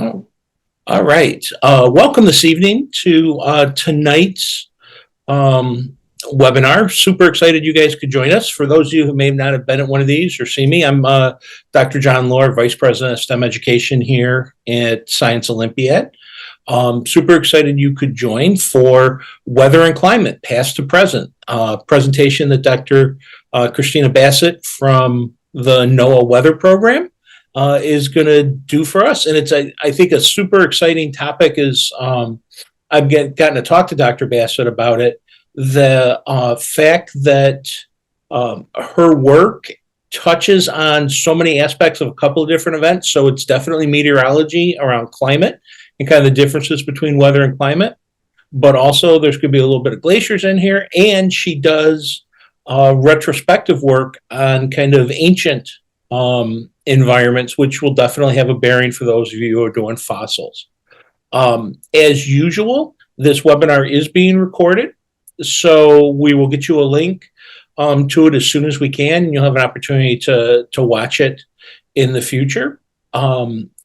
Oh, all right. Welcome this evening to tonight's webinar. Super excited you guys could join us. For those of you who may not have been at one of these or see me, I'm Dr. John Lohr, Vice President of STEM Education here at Science Olympiad. Super excited you could join for Weather and Climate, Past to Present, presentation that Dr. Christina Bassett from the NOAA Weather Program is going to do for us. And it's, I think, a super exciting topic is I've gotten to talk to Dr. Bassett about it. The fact that her work touches on so many aspects of a couple of different events. So it's definitely meteorology around climate and kind of the differences between weather and climate. But also there's going to be a little bit of glaciers in here. And she does retrospective work on kind of ancient environments, which will definitely have a bearing for those of you who are doing fossils. As usual, this webinar is being recorded, so we will get you a link to it as soon as we can, and you'll have an opportunity to watch it in the future.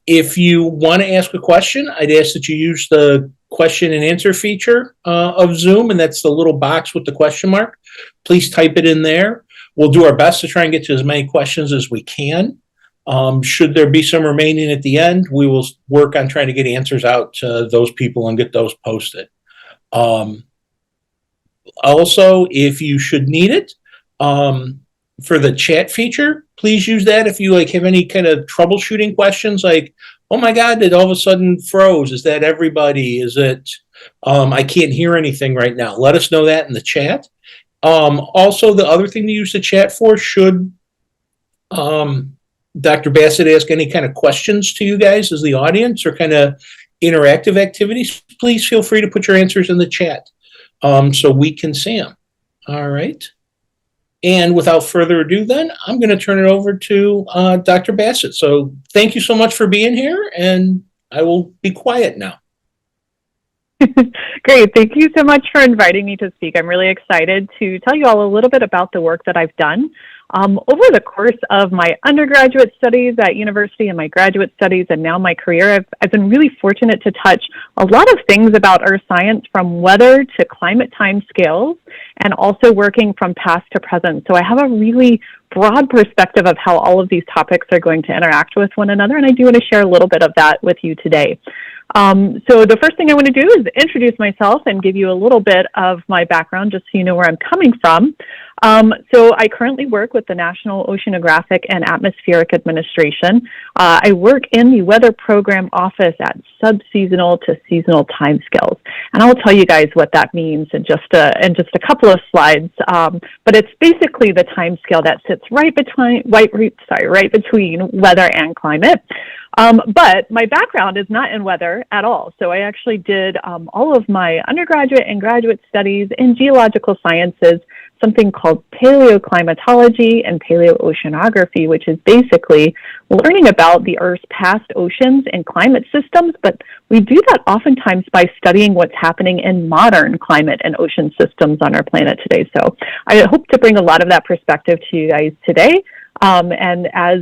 If you want to ask a question, I'd ask that you use the question and answer feature of Zoom, and that's the little box with the question mark. Please type it in there. We'll do our best to try and get to as many questions as we can. Should there be some remaining at the end, we will work on trying to get answers out to those people and get those posted. Also, if you should need it, for the chat feature, please use that if you have any kind of troubleshooting questions like, oh my God, it all of a sudden froze. Is that everybody? Is it, I can't hear anything right now. Let us know that in the chat. Also, the other thing to use the chat for, should Dr. Bassett ask any kind of questions to you guys as the audience or kind of interactive activities, please feel free to put your answers in the chat so we can see them. All right. And without further ado, then, I'm going to turn it over to Dr. Bassett. So thank you so much for being here, and I will be quiet now. Great. Thank you so much for inviting me to speak. I'm really excited to tell you all a little bit about the work that I've done. Over the course of my undergraduate studies at university and my graduate studies and now my career, I've been really fortunate to touch a lot of things about Earth science, from weather to climate time scales, and also working from past to present. So I have a really broad perspective of how all of these topics are going to interact with one another, and I do want to share a little bit of that with you today. So the first thing I want to do is introduce myself and give you a little bit of my background just so you know where I'm coming from. So I currently work with the National Oceanographic and Atmospheric Administration. I work in the Weather Program Office at subseasonal to seasonal timescales, and I'll tell you guys what that means in just a couple of slides. But it's basically the timescale that sits right between weather and climate. But my background is not in weather at all. So I actually did all of my undergraduate and graduate studies in geological sciences, something called paleoclimatology and paleooceanography, which is basically learning about the Earth's past oceans and climate systems, but we do that oftentimes by studying what's happening in modern climate and ocean systems on our planet today. So I hope to bring a lot of that perspective to you guys today. And as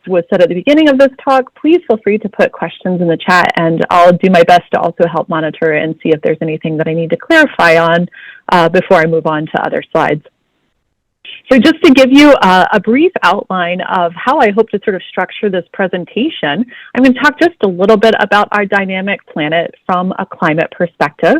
was said at the beginning of this talk, please feel free to put questions in the chat, and I'll do my best to also help monitor and see if there's anything that I need to clarify on before I move on to other slides. So just to give you a brief outline of how I hope to sort of structure this presentation, I'm going to talk just a little bit about our dynamic planet from a climate perspective.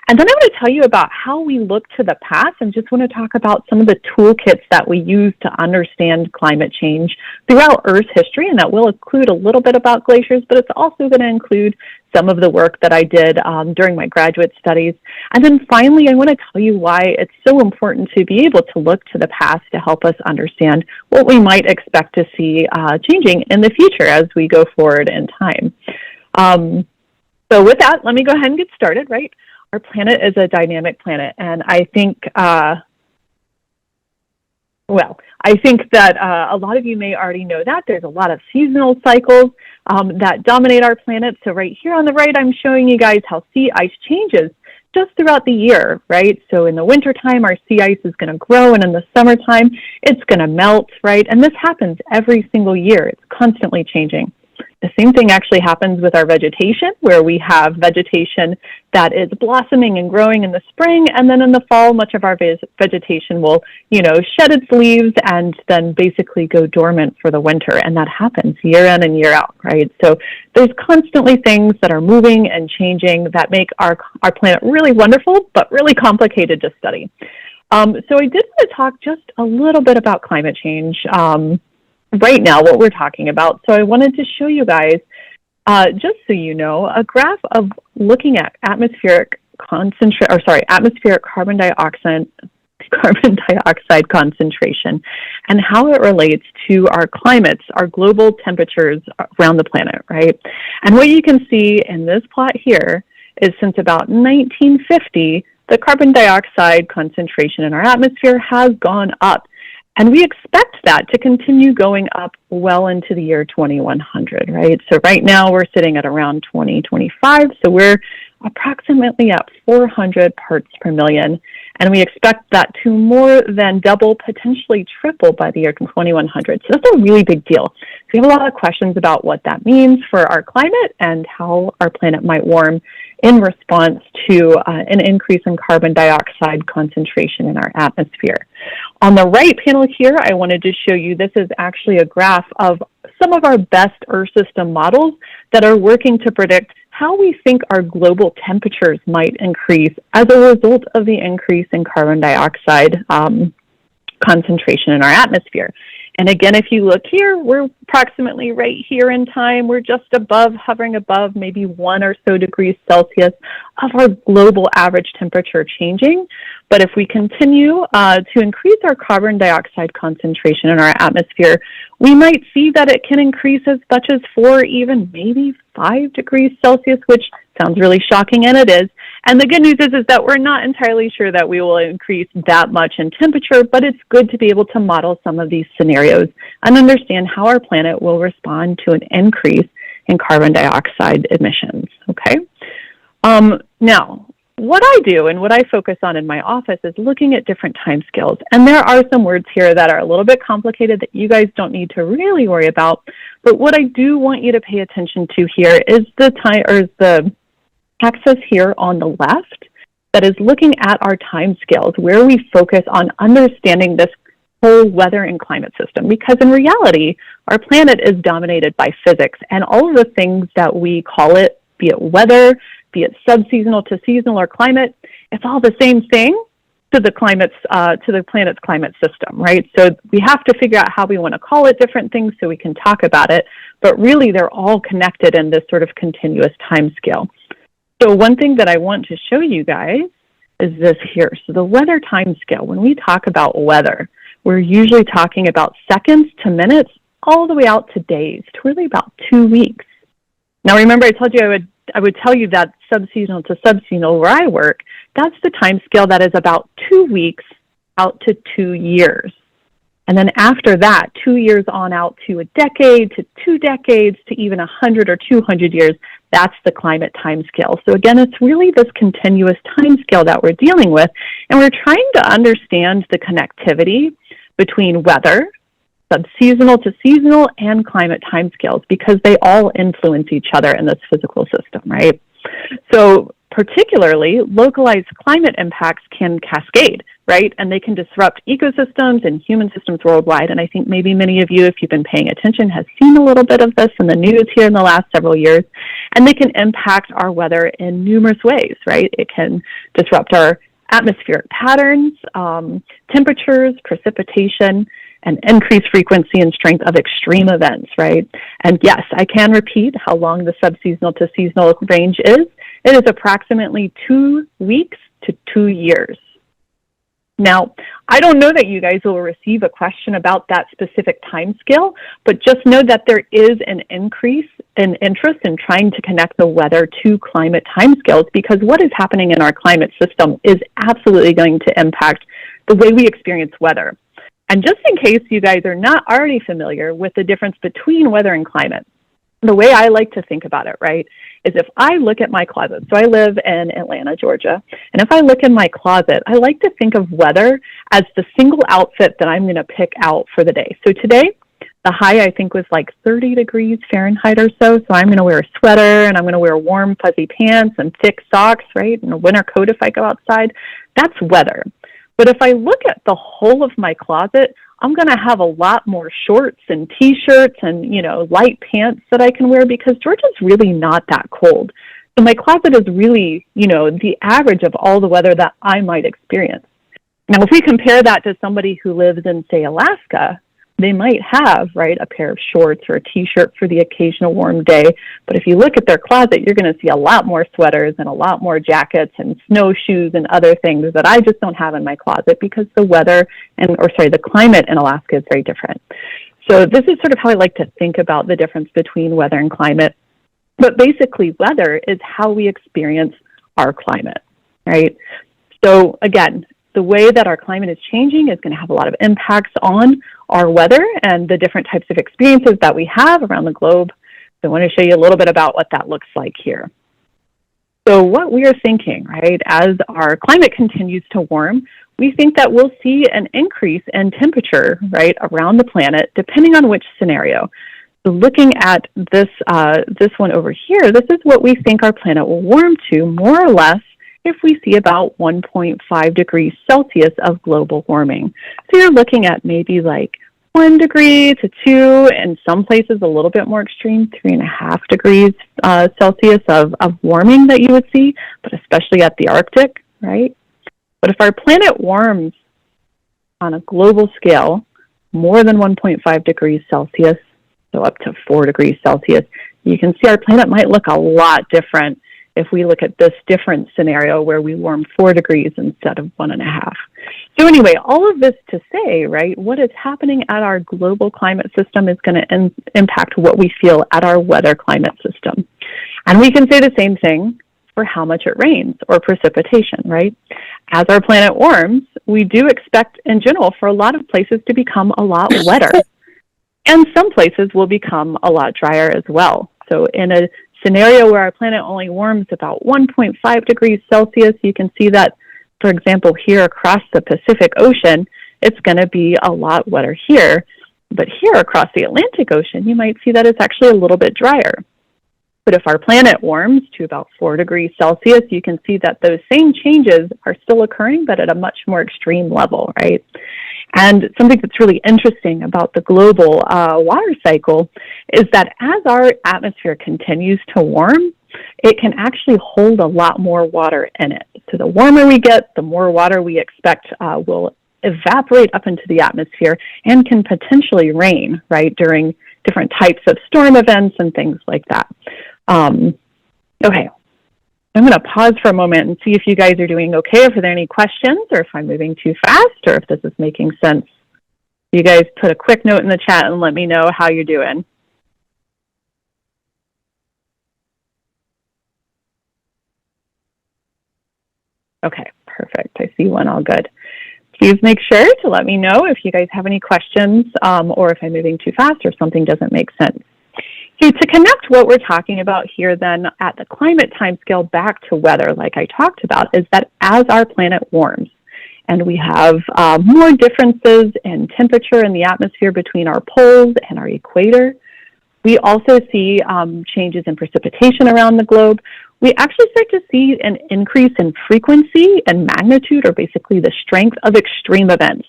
And then I'm going to tell you about how we look to the past, and just want to talk about some of the toolkits that we use to understand climate change throughout Earth's history. And that will include a little bit about glaciers, but it's also going to include some of the work that I did during my graduate studies. And then finally, I want to tell you why it's so important to be able to look to the past to help us understand what we might expect to see changing in the future as we go forward in time. So with that, let me go ahead and get started, right? Our planet is a dynamic planet, and I think that a lot of you may already know that. There's a lot of seasonal cycles that dominate our planet. So right here on the right, I'm showing you guys how sea ice changes just throughout the year, right? So in the wintertime, our sea ice is going to grow, and in the summertime, it's going to melt, right? And this happens every single year. It's constantly changing. The same thing actually happens with our vegetation, where we have vegetation that is blossoming and growing in the spring, and then in the fall, much of our vegetation will, shed its leaves and then basically go dormant for the winter, and that happens year in and year out, right? So there's constantly things that are moving and changing that make our planet really wonderful, but really complicated to study. So I did want to talk just a little bit about climate change right now, what we're talking about. So I wanted to show you guys, just so you know, a graph of looking at atmospheric carbon dioxide concentration and how it relates to our climates, our global temperatures around the planet, right? And what you can see in this plot here is since about 1950, the carbon dioxide concentration in our atmosphere has gone up. And we expect that to continue going up well into the year 2100, right? So right now we're sitting at around 2025, so we're approximately at 400 parts per million. And we expect that to more than double, potentially triple by the year 2100. So that's a really big deal. So we have a lot of questions about what that means for our climate and how our planet might warm in response to an increase in carbon dioxide concentration in our atmosphere. On the right panel here, I wanted to show you, this is actually a graph of some of our best Earth system models that are working to predict how we think our global temperatures might increase as a result of the increase in carbon dioxide concentration in our atmosphere. And again, if you look here, we're approximately right here in time. We're just above, hovering above maybe 1 or so degrees Celsius of our global average temperature changing. But if we continue to increase our carbon dioxide concentration in our atmosphere, we might see that it can increase as much as 4, even maybe 5 degrees Celsius, which sounds really shocking, and it is. And the good news is that we're not entirely sure that we will increase that much in temperature, but it's good to be able to model some of these scenarios and understand how our planet will respond to an increase in carbon dioxide emissions, okay? Now, what I do and what I focus on in my office is looking at different timescales. And there are some words here that are a little bit complicated that you guys don't need to really worry about. But what I do want you to pay attention to here is the axis here on the left that is looking at our timescales, where we focus on understanding this whole weather and climate system. Because in reality, our planet is dominated by physics, and all of the things that we call it, be it weather, be it subseasonal to seasonal or climate, it's all the same thing to the planet's climate system, right? So we have to figure out how we want to call it different things so we can talk about it, but really they're all connected in this sort of continuous timescale. So one thing that I want to show you guys is this here. So the weather timescale, when we talk about weather, we're usually talking about seconds to minutes, all the way out to days, to really about 2 weeks. Now remember, I told you I would tell you that subseasonal to subseasonal where I work, that's the time scale that is about 2 weeks out to 2 years. And then after that, 2 years on out to a decade, to 2 decades, to even 100 or 200 years, that's the climate time scale. So again, it's really this continuous time scale that we're dealing with, and we're trying to understand the connectivity between weather, subseasonal to seasonal, and climate timescales, because they all influence each other in this physical system, right? So particularly, localized climate impacts can cascade, right? And they can disrupt ecosystems and human systems worldwide. And I think maybe many of you, if you've been paying attention, have seen a little bit of this in the news here in the last several years. And they can impact our weather in numerous ways, right? It can disrupt our atmospheric patterns, temperatures, precipitation, and increased frequency and strength of extreme events, right? And yes, I can repeat how long the subseasonal to seasonal range is. It is approximately 2 weeks to 2 years. Now, I don't know that you guys will receive a question about that specific time scale, but just know that there is an increase in interest in trying to connect the weather to climate timescales, because what is happening in our climate system is absolutely going to impact the way we experience weather. And just in case you guys are not already familiar with the difference between weather and climate, the way I like to think about it, right, is if I look at my closet. So I live in Atlanta, Georgia. And if I look in my closet, I like to think of weather as the single outfit that I'm going to pick out for the day. So today, The high, I think, was like 30 degrees Fahrenheit or so. So I'm going to wear a sweater and I'm going to wear warm, fuzzy pants and thick socks, right? And a winter coat if I go outside. That's weather. But if I look at the whole of my closet, I'm going to have a lot more shorts and t-shirts and, light pants that I can wear because Georgia's really not that cold. So my closet is really, the average of all the weather that I might experience. Now, if we compare that to somebody who lives in, say, Alaska, they might have, right, a pair of shorts or a t-shirt for the occasional warm day. But if you look at their closet, you're going to see a lot more sweaters and a lot more jackets and snowshoes and other things that I just don't have in my closet because the climate in Alaska is very different. So this is sort of how I like to think about the difference between weather and climate. But basically, weather is how we experience our climate, right? So again, the way that our climate is changing is going to have a lot of impacts on our weather and the different types of experiences that we have around the globe. So I want to show you a little bit about what that looks like here. So what we are thinking, right, as our climate continues to warm, we think that we'll see an increase in temperature, right, around the planet, depending on which scenario. So looking at this one over here, this is what we think our planet will warm to, more or less, if we see about 1.5 degrees Celsius of global warming. So you're looking at maybe like 1 degree to 2, and some places a little bit more extreme, 3.5 degrees Celsius of warming that you would see, but especially at the Arctic, right? But if our planet warms on a global scale more than 1.5 degrees Celsius, so up to 4 degrees Celsius, you can see our planet might look a lot different if we look at this different scenario where we warm 4 degrees instead of 1.5. So anyway, all of this to say, right, what is happening at our global climate system is going to impact what we feel at our weather climate system. And we can say the same thing for how much it rains or precipitation, right? As our planet warms, we do expect in general for a lot of places to become a lot wetter. And some places will become a lot drier as well. So in a scenario where our planet only warms about 1.5 degrees Celsius, you can see that, for example, here across the Pacific Ocean, it's going to be a lot wetter here. But here across the Atlantic Ocean, you might see that it's actually a little bit drier. But if our planet warms to about 4 degrees Celsius, you can see that those same changes are still occurring, but at a much more extreme level, right? And something that's really interesting about the global water cycle is that as our atmosphere continues to warm, it can actually hold a lot more water in it. So the warmer we get, the more water we expect will evaporate up into the atmosphere and can potentially rain, right, during different types of storm events and things like that. Okay. I'm going to pause for a moment and see if you guys are doing okay, if there are any questions, or if I'm moving too fast, or if this is making sense. You guys put a quick note in the chat and let me know how you're doing. Okay, perfect. I see one all good. Please make sure to let me know if you guys have any questions or if I'm moving too fast or something doesn't make sense. So to connect what we're talking about here then at the climate timescale back to weather, like I talked about, is that as our planet warms and we have more differences in temperature in the atmosphere between our poles and our equator, we also see changes in precipitation around the globe. We actually start to see an increase in frequency and magnitude, or basically the strength of extreme events.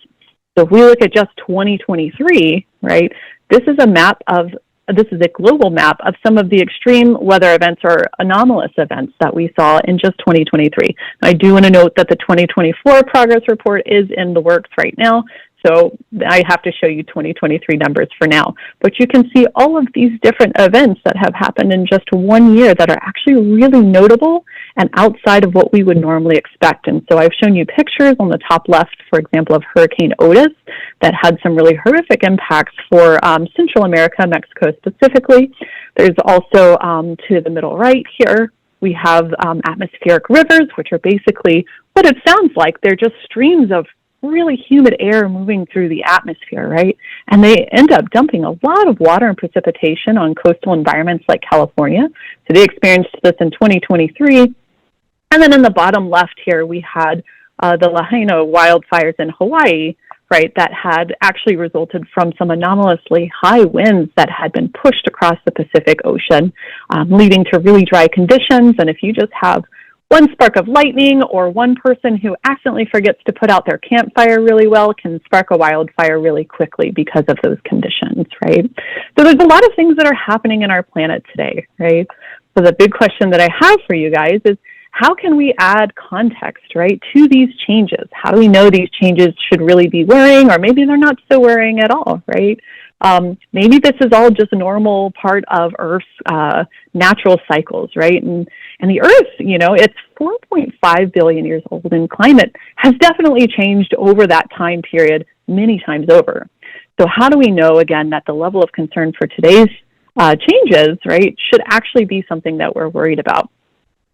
So if we look at just 2023, right, this is a global map of some of the extreme weather events or anomalous events that we saw in just 2023. I do want to note that the 2024 progress report is in the works right now, so I have to show you 2023 numbers for now. But you can see all of these different events that have happened in just 1 year that are actually really notable and outside of what we would normally expect. And so I've shown you pictures on the top left, for example, of Hurricane Otis that had some really horrific impacts for Central America, Mexico specifically. There's also to the middle right here, we have atmospheric rivers, which are basically what it sounds like. They're just streams of really humid air moving through the atmosphere, right? And they end up dumping a lot of water and precipitation on coastal environments like California. So they experienced this in 2023. And then in the bottom left here, we had the Lahaina wildfires in Hawaii, right, that had actually resulted from some anomalously high winds that had been pushed across the Pacific Ocean, leading to really dry conditions. And if you just have one spark of lightning or one person who accidentally forgets to put out their campfire really well can spark a wildfire really quickly because of those conditions, right? So there's a lot of things that are happening in our planet today, right? So the big question that I have for you guys is, how can we add context, right, to these changes? How do we know these changes should really be worrying, or maybe they're not so worrying at all, right? Maybe this is all just a normal part of Earth's natural cycles, right? And the Earth, it's 4.5 billion years old, and climate has definitely changed over that time period many times over. So how do we know, again, that the level of concern for today's changes, right, should actually be something that we're worried about?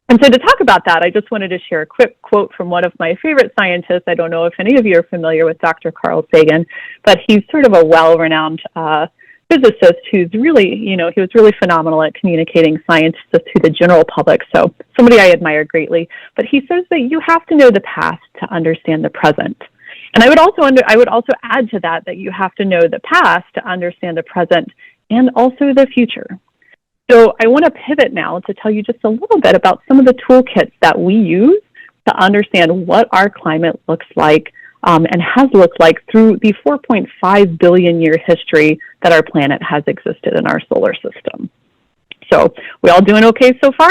And so to talk about that, I just wanted to share a quick quote from one of my favorite scientists. I don't know if any of you are familiar with Dr. Carl Sagan, but he's sort of a well-renowned physicist who's really, he was really phenomenal at communicating science to the general public. So somebody I admire greatly. But he says that you have to know the past to understand the present. And I would also add to that you have to know the past to understand the present and also the future. So I want to pivot now to tell you just a little bit about some of the toolkits that we use to understand what our climate looks like and has looked like through the 4.5 billion year history that our planet has existed in our solar system. So we all doing okay so far?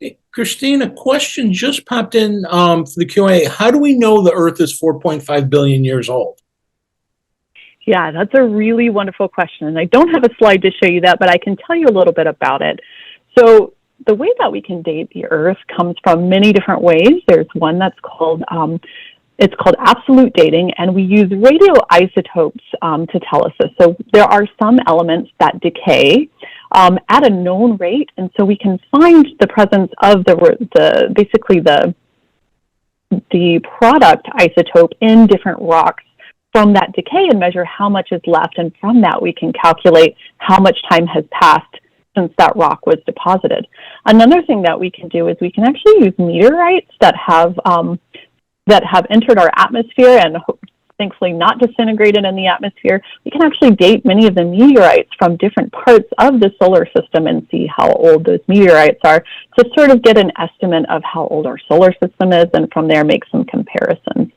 Hey, Christine, a question just popped in for the Q&A. How do we know the Earth is 4.5 billion years old? Yeah, that's a really wonderful question. And I don't have a slide to show you that, but I can tell you a little bit about it. So the way that we can date the Earth comes from many different ways. There's one that's called, it's called absolute dating, and we use radioisotopes to tell us this. So there are some elements that decay at a known rate, and so we can find the presence of basically the product isotope in different rocks from that decay and measure how much is left. And from that, we can calculate how much time has passed since that rock was deposited. Another thing that we can do is we can actually use meteorites that have entered our atmosphere and thankfully not disintegrated in the atmosphere. We can actually date many of the meteorites from different parts of the solar system and see how old those meteorites are to sort of get an estimate of how old our solar system is, and from there make some comparisons.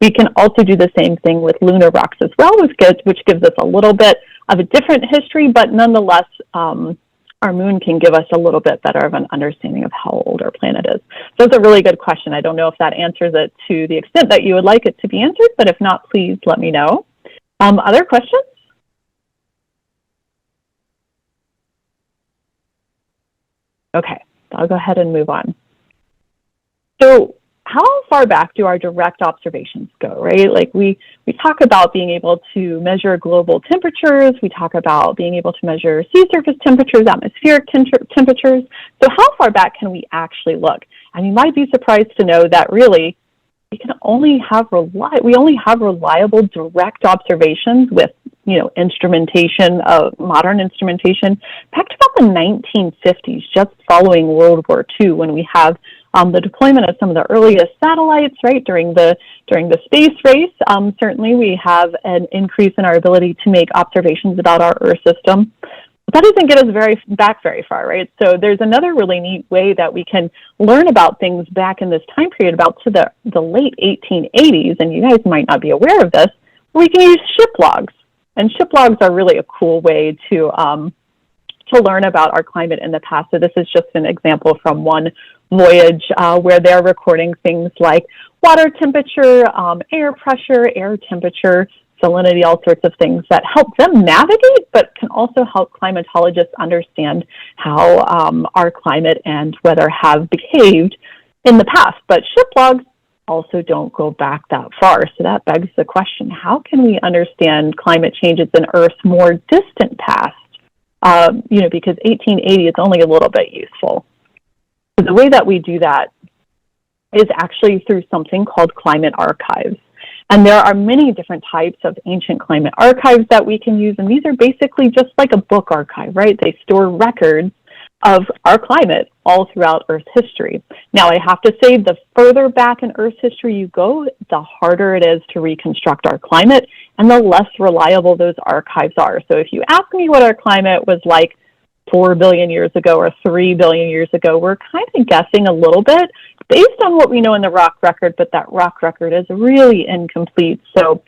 We can also do the same thing with lunar rocks as well, which gives us a little bit of a different history, but nonetheless, our moon can give us a little bit better of an understanding of how old our planet is. So it's a really good question. I don't know if that answers it to the extent that you would like it to be answered, but if not, please let me know. Other questions? Okay, I'll go ahead and move on. So how far back do our direct observations go, right? Like we talk about being able to measure global temperatures. We talk about being able to measure sea surface temperatures, atmospheric temperatures. So how far back can we actually look? And you might be surprised to know that really we only have reliable direct observations with instrumentation, modern instrumentation, back to about the 1950s, just following World War II, when we have the deployment of some of the earliest satellites, right, during the space race. Certainly we have an increase in our ability to make observations about our Earth system. But that doesn't get us back very far, right? So there's another really neat way that we can learn about things back in this time period, about to the late 1880s, and you guys might not be aware of this. We can use ship logs, and ship logs are really a cool way to learn about our climate in the past. So this is just an example from one voyage where they're recording things like water temperature, air pressure, air temperature, salinity, all sorts of things that help them navigate, but can also help climatologists understand how our climate and weather have behaved in the past. But ship logs also don't go back that far. So that begs the question, how can we understand climate changes in Earth's more distant past? Because 1880 is only a little bit useful. So the way that we do that is actually through something called climate archives. And there are many different types of ancient climate archives that we can use. And these are basically just like a book archive, right? They store records of our climate all throughout Earth's history. Now, I have to say, the further back in Earth's history you go, the harder it is to reconstruct our climate and the less reliable those archives are. So if you ask me what our climate was like 4 billion years ago or 3 billion years ago, we're kind of guessing a little bit based on what we know in the rock record, but that rock record is really incomplete. So,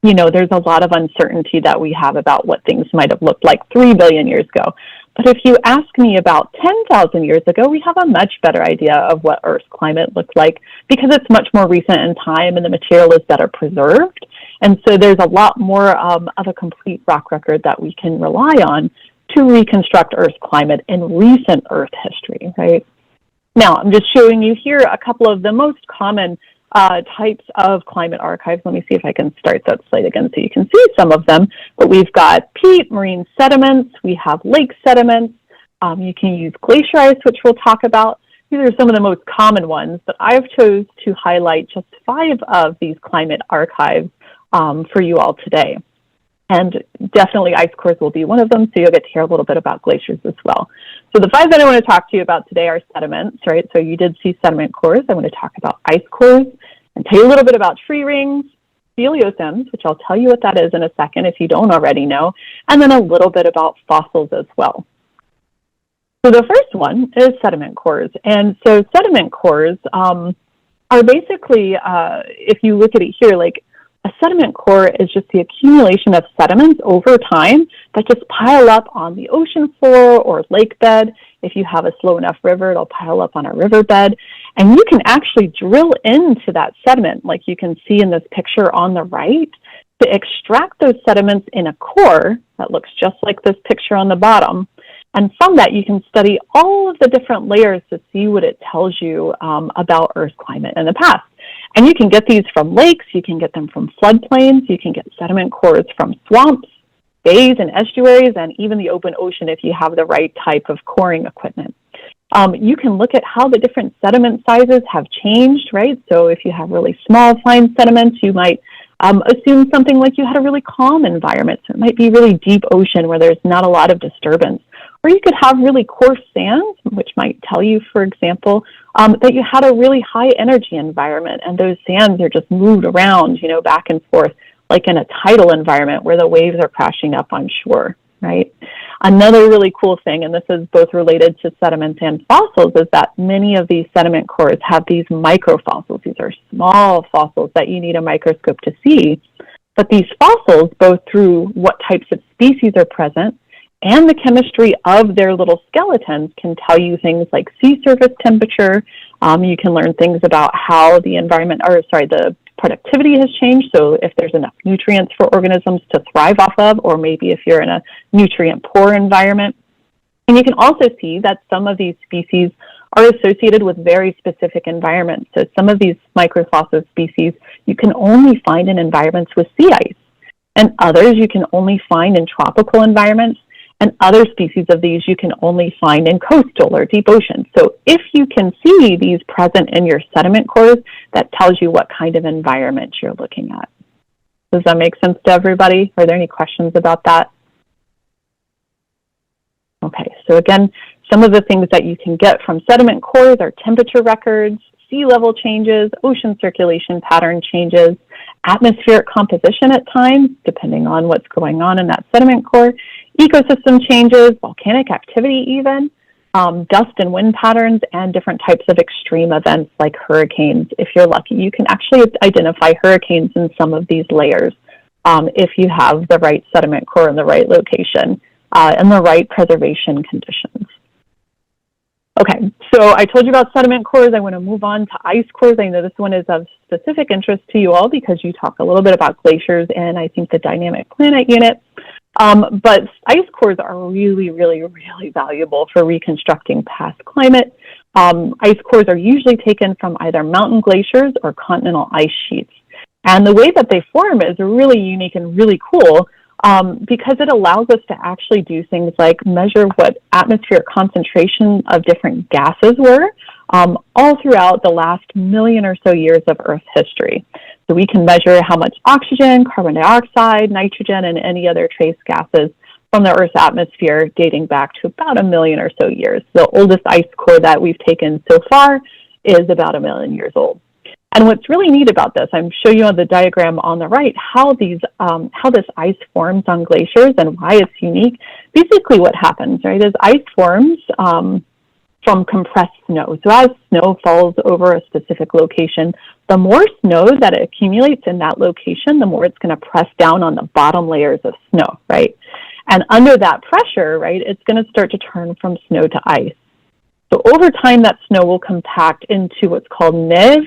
you know, there's a lot of uncertainty that we have about what things might have looked like 3 billion years ago. But if you ask me about 10,000 years ago, we have a much better idea of what Earth's climate looked like because it's much more recent in time and the material is better preserved. And so there's a lot more of a complete rock record that we can rely on to reconstruct Earth's climate in recent Earth history, right? Now, I'm just showing you here a couple of the most common types of climate archives. Let me see if I can start that slide again so you can see some of them. But we've got peat, marine sediments, we have lake sediments, you can use glacier ice, which we'll talk about. These are some of the most common ones, but I've chose to highlight just 5 of these climate archives for you all today. And definitely ice cores will be one of them, so you'll get to hear a little bit about glaciers as well. So the 5 that I want to talk to you about today are sediments, right? So you did see sediment cores. I want to talk about ice cores and tell you a little bit about tree rings, Speleothems, which I'll tell you what that is in a second if you don't already know, and then a little bit about fossils as well. So the first one is sediment cores. And so sediment cores are basically, if you look at it here, like a sediment core is just the accumulation of sediments over time that just pile up on the ocean floor or lake bed. If you have a slow enough river, it'll pile up on a riverbed. And you can actually drill into that sediment, like you can see in this picture on the right, to extract those sediments in a core that looks just like this picture on the bottom. And from that, you can study all of the different layers to see what it tells you about Earth's climate in the past. And you can get these from lakes, you can get them from floodplains, you can get sediment cores from swamps, bays and estuaries, and even the open ocean if you have the right type of coring equipment. You can look at how the different sediment sizes have changed, right? So if you have really small, fine sediments, you might assume something like you had a really calm environment. So it might be really deep ocean where there's not a lot of disturbance. Or you could have really coarse sands, which might tell you, for example, that you had a really high energy environment and those sands are just moved around, you know, back and forth, like in a tidal environment where the waves are crashing up on shore, right? Another really cool thing, and this is both related to sediments and fossils, is that many of these sediment cores have these microfossils. These are small fossils that you need a microscope to see. But these fossils, both through what types of species are present and the chemistry of their little skeletons, can tell you things like sea surface temperature. You can learn things about how the the productivity has changed. So if there's enough nutrients for organisms to thrive off of, or maybe if you're in a nutrient poor environment. And you can also see that some of these species are associated with very specific environments. So some of these microfossil species you can only find in environments with sea ice, and others you can only find in tropical environments. And other species of these you can only find in coastal or deep ocean. So if you can see these present in your sediment cores, that tells you what kind of environment you're looking at. Does that make sense to everybody? Are there any questions about that? Okay, so again, some of the things that you can get from sediment cores are temperature records, sea level changes, ocean circulation pattern changes, atmospheric composition at times, depending on what's going on in that sediment core, ecosystem changes, volcanic activity even, dust and wind patterns, and different types of extreme events like hurricanes. If you're lucky, you can actually identify hurricanes in some of these layers if you have the right sediment core in the right location and the right preservation conditions. Okay, so I told you about sediment cores. I want to move on to ice cores. I know this one is of specific interest to you all because you talk a little bit about glaciers and I think the dynamic planet unit. But ice cores are really, really, really valuable for reconstructing past climate. Ice cores are usually taken from either mountain glaciers or continental ice sheets. And the way that they form is really unique and really cool because it allows us to actually do things like measure what atmospheric concentration of different gases were all throughout the last million or so years of Earth's history. So we can measure how much oxygen, carbon dioxide, nitrogen, and any other trace gases from the Earth's atmosphere dating back to about 1 million or so years. The oldest ice core that we've taken so far is about 1 million years old. And what's really neat about this, I'm showing you on the diagram on the right how this ice forms on glaciers and why it's unique. Basically what happens, right, is ice forms from compressed snow. So as snow falls over a specific location, the more snow that it accumulates in that location, the more it's going to press down on the bottom layers of snow, right? And under that pressure, right, it's going to start to turn from snow to ice. So over time, that snow will compact into what's called névé,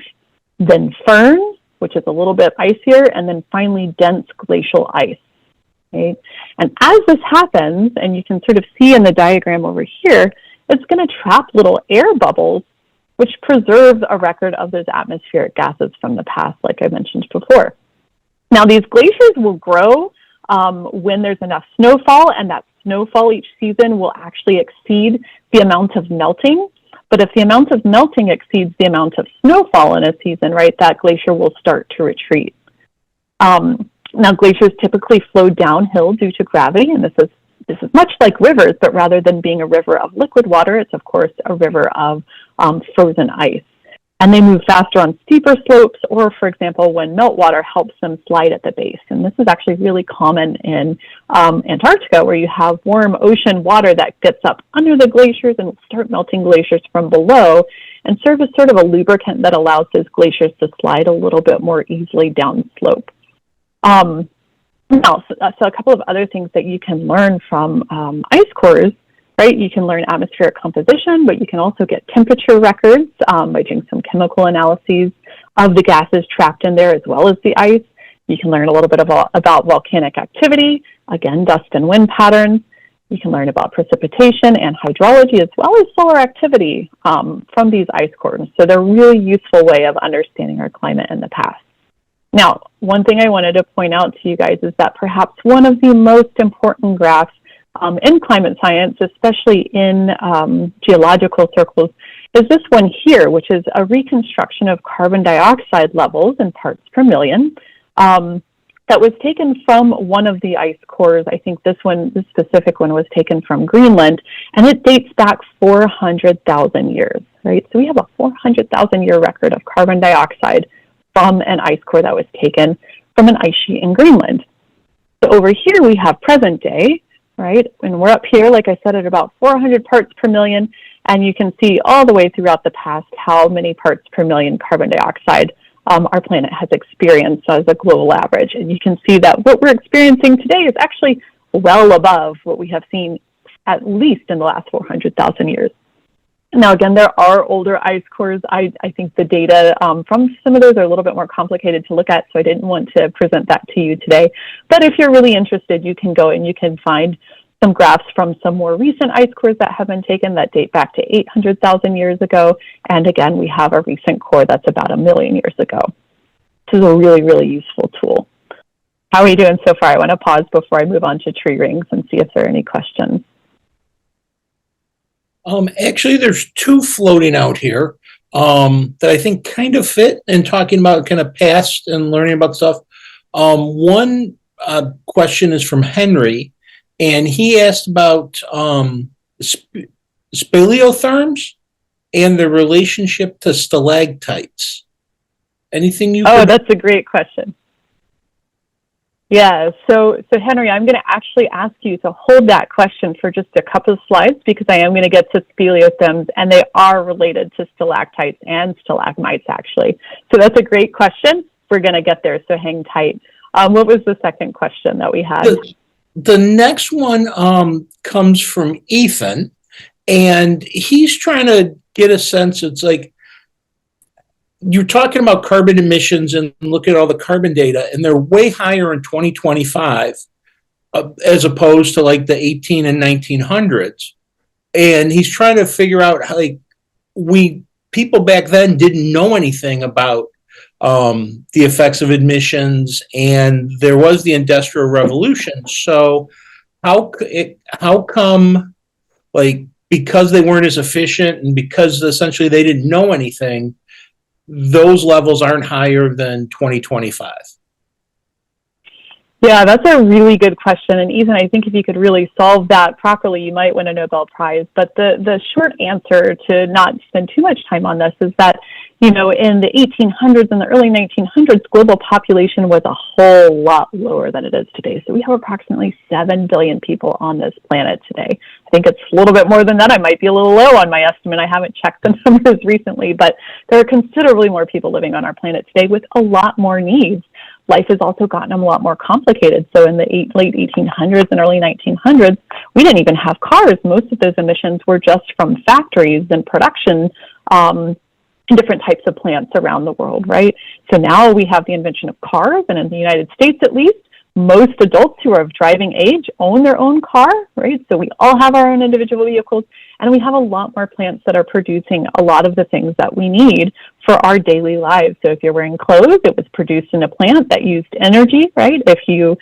then firn, which is a little bit icier, and then finally dense glacial ice. Right? And as this happens, and you can sort of see in the diagram over here, it's going to trap little air bubbles, which preserves a record of those atmospheric gases from the past, like I mentioned before. Now, these glaciers will grow when there's enough snowfall, and that snowfall each season will actually exceed the amount of melting. But if the amount of melting exceeds the amount of snowfall in a season, right, that glacier will start to retreat. Now, glaciers typically flow downhill due to gravity, and this is much like rivers, but rather than being a river of liquid water, it's of course a river of frozen ice. And they move faster on steeper slopes, or for example, when meltwater helps them slide at the base. And this is actually really common in Antarctica, where you have warm ocean water that gets up under the glaciers and start melting glaciers from below and serve as sort of a lubricant that allows those glaciers to slide a little bit more easily downslope. Now, so a couple of other things that you can learn from ice cores, right? You can learn atmospheric composition, but you can also get temperature records by doing some chemical analyses of the gases trapped in there as well as the ice. You can learn a little bit about volcanic activity, again, dust and wind patterns. You can learn about precipitation and hydrology as well as solar activity from these ice cores. So they're a really useful way of understanding our climate in the past. Now, one thing I wanted to point out to you guys is that perhaps one of the most important graphs in climate science, especially in geological circles, is this one here, which is a reconstruction of carbon dioxide levels in parts per million that was taken from one of the ice cores. I think this specific one was taken from Greenland, and it dates back 400,000 years, right? So we have a 400,000 year record of carbon dioxide from an ice core that was taken from an ice sheet in Greenland. So over here we have present day, right? And we're up here, like I said, at about 400 parts per million, and you can see all the way throughout the past how many parts per million carbon dioxide our planet has experienced as a global average. And you can see that what we're experiencing today is actually well above what we have seen at least in the last 400,000 years. Now, again, there are older ice cores. I think the data from some of those are a little bit more complicated to look at, so I didn't want to present that to you today. But if you're really interested, you can go and you can find some graphs from some more recent ice cores that have been taken that date back to 800,000 years ago. And again, we have a recent core that's about 1 million years ago. This is a really, really useful tool. How are you doing so far? I want to pause before I move on to tree rings and see if there are any questions. Actually, there's two floating out here that I think kind of fit in talking about kind of past and learning about stuff. One question is from Henry, and he asked about speleotherms and their relationship to stalactites. Anything you? Oh, that's a great question. Yeah, so Henry, I'm going to actually ask you to hold that question for just a couple of slides because I am going to get to speleothems, and they are related to stalactites and stalagmites, actually. So that's a great question. We're going to get there, so hang tight. What was the second question that we had? The next one comes from Ethan, and he's trying to get a sense. It's like, you're talking about carbon emissions and look at all the carbon data, and they're way higher in 2025 as opposed to like the 18 and 1900s. And he's trying to figure out how, like, people back then didn't know anything about the effects of emissions, and there was the Industrial Revolution. So how come, like, because they weren't as efficient and because essentially they didn't know anything, those levels aren't higher than 2025? Yeah, that's a really good question. And Ethan, I think if you could really solve that properly, you might win a Nobel Prize. But the short answer, to not spend too much time on this, is that, in the 1800s and the early 1900s, global population was a whole lot lower than it is today. So we have approximately 7 billion people on this planet today. I think it's a little bit more than that. I might be a little low on my estimate. I haven't checked the numbers recently, but there are considerably more people living on our planet today with a lot more needs. Life has also gotten a lot more complicated. So in the late 1800s and early 1900s, we didn't even have cars. Most of those emissions were just from factories and production in different types of plants around the world, right? So now we have the invention of cars, and in the United States at least, most adults who are of driving age own their own car, right? So we all have our own individual vehicles, and we have a lot more plants that are producing a lot of the things that we need for our daily lives. So if you're wearing clothes, it was produced in a plant that used energy, right? If you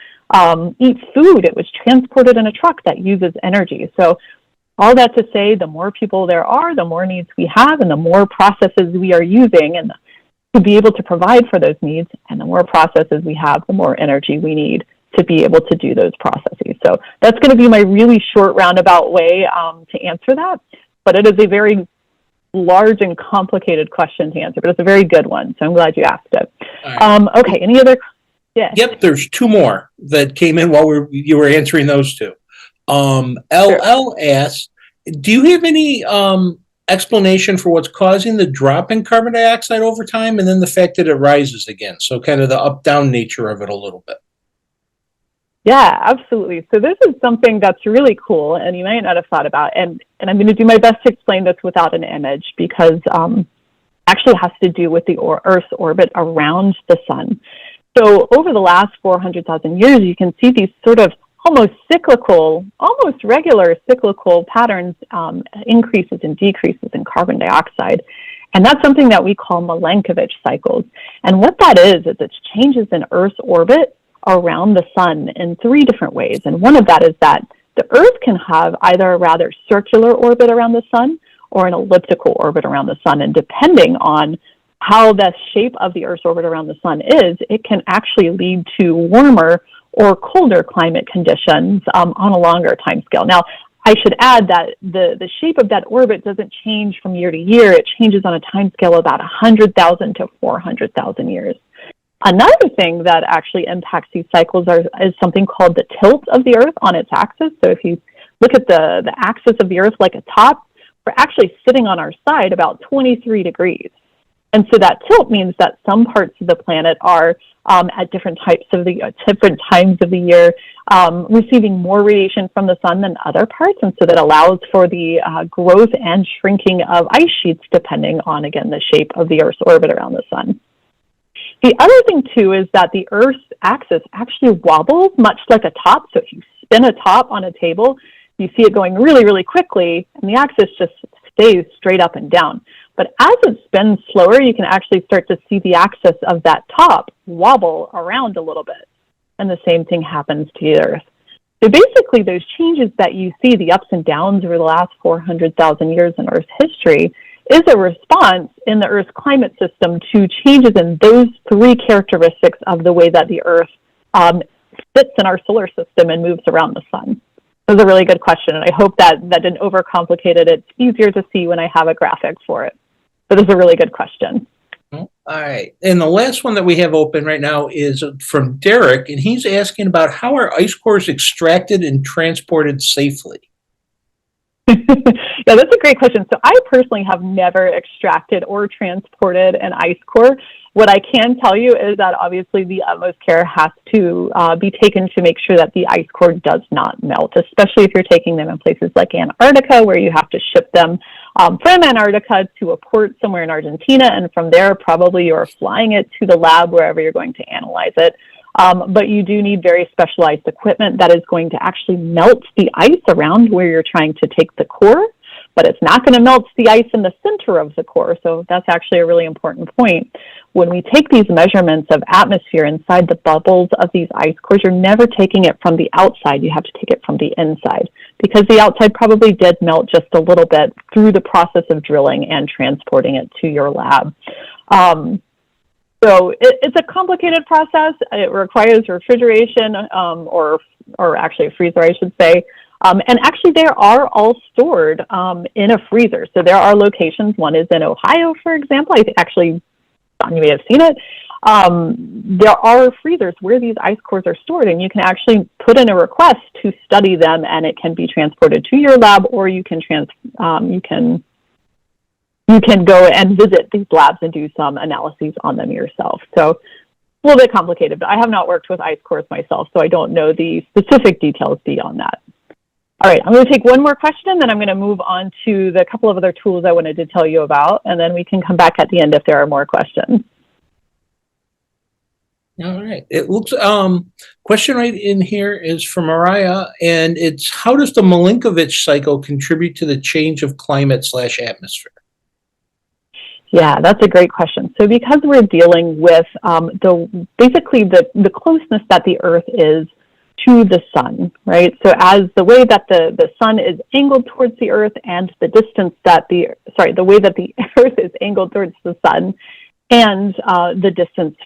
eat food, it was transported in a truck that uses energy. So all that to say, the more people there are, the more needs we have, and the more processes we are using and to be able to provide for those needs, and the more processes we have, the more energy we need to be able to do those processes. So that's going to be my really short roundabout way to answer that, but it is a very large and complicated question to answer, but it's a very good one, so I'm glad you asked it. Right. Okay, any other? Yeah. Yep, there's two more that came in while you were answering those two. LL Sure. asks, do you have any explanation for what's causing the drop in carbon dioxide over time, and then the fact that it rises again? So kind of the up-down nature of it a little bit. Yeah, absolutely. So this is something that's really cool, and you might not have thought about, and I'm going to do my best to explain this without an image, because it actually has to do with the Earth's orbit around the sun. So over the last 400,000 years, you can see these sort of almost cyclical, almost regular cyclical patterns, increases and decreases in carbon dioxide. And that's something that we call Milankovitch cycles. And what that is it's changes in Earth's orbit around the sun in three different ways. And one of that is that the Earth can have either a rather circular orbit around the sun or an elliptical orbit around the sun. And depending on how the shape of the Earth's orbit around the sun is, it can actually lead to warmer or colder climate conditions on a longer time scale. Now, I should add that the shape of that orbit doesn't change from year to year. It changes on a time scale of about 100,000 to 400,000 years. Another thing that actually impacts these cycles is something called the tilt of the Earth on its axis. So if you look at the axis of the Earth like a top, we're actually sitting on our side about 23 degrees. And so that tilt means that some parts of the planet are at different times of the year receiving more radiation from the sun than other parts, and so that allows for the growth and shrinking of ice sheets depending on, again, the shape of the Earth's orbit around the sun. The other thing, too, is that the Earth's axis actually wobbles much like a top. So if you spin a top on a table, you see it going really, really quickly, and the axis just stays straight up and down. But as it spins slower, you can actually start to see the axis of that top wobble around a little bit. And the same thing happens to the Earth. So basically, those changes that you see, the ups and downs over the last 400,000 years in Earth's history, is a response in the Earth's climate system to changes in those three characteristics of the way that the Earth sits in our solar system and moves around the sun. That was a really good question, and I hope that didn't overcomplicate it. It's easier to see when I have a graphic for it. But it's a really good question. All right. And the last one that we have open right now is from Derek, and he's asking about how are ice cores extracted and transported safely? Yeah, that's a great question. So I personally have never extracted or transported an ice core. What I can tell you is that obviously the utmost care has to be taken to make sure that the ice core does not melt, especially if you're taking them in places like Antarctica, where you have to ship them from Antarctica to a port somewhere in Argentina, and from there probably you're flying it to the lab wherever you're going to analyze it. But you do need very specialized equipment that is going to actually melt the ice around where you're trying to take the core, but it's not going to melt the ice in the center of the core. So that's actually a really important point. When we take these measurements of atmosphere inside the bubbles of these ice cores, you're never taking it from the outside. You have to take it from the inside, because the outside probably did melt just a little bit through the process of drilling and transporting it to your lab. So it's a complicated process. It requires refrigeration, or actually a freezer, I should say. And actually, they are all stored in a freezer. So there are locations. One is in Ohio, for example. I think actually, Don, you may have seen it. There are freezers where these ice cores are stored, and you can actually put in a request to study them, and it can be transported to your lab, or you can go and visit these labs and do some analyses on them yourself. So a little bit complicated, but I have not worked with ice cores myself, so I don't know the specific details beyond that. All right, I'm going to take one more question, then I'm going to move on to the couple of other tools I wanted to tell you about, and then we can come back at the end if there are more questions. All right. It looks, question right in here is from Mariah, and it's, how does the Milankovitch cycle contribute to the change of climate/atmosphere? Yeah, that's a great question. So because we're dealing with basically the closeness that the Earth is to the sun, right? So as the way that the sun is angled towards the Earth and the distance that the way that the Earth is angled towards the sun and the distance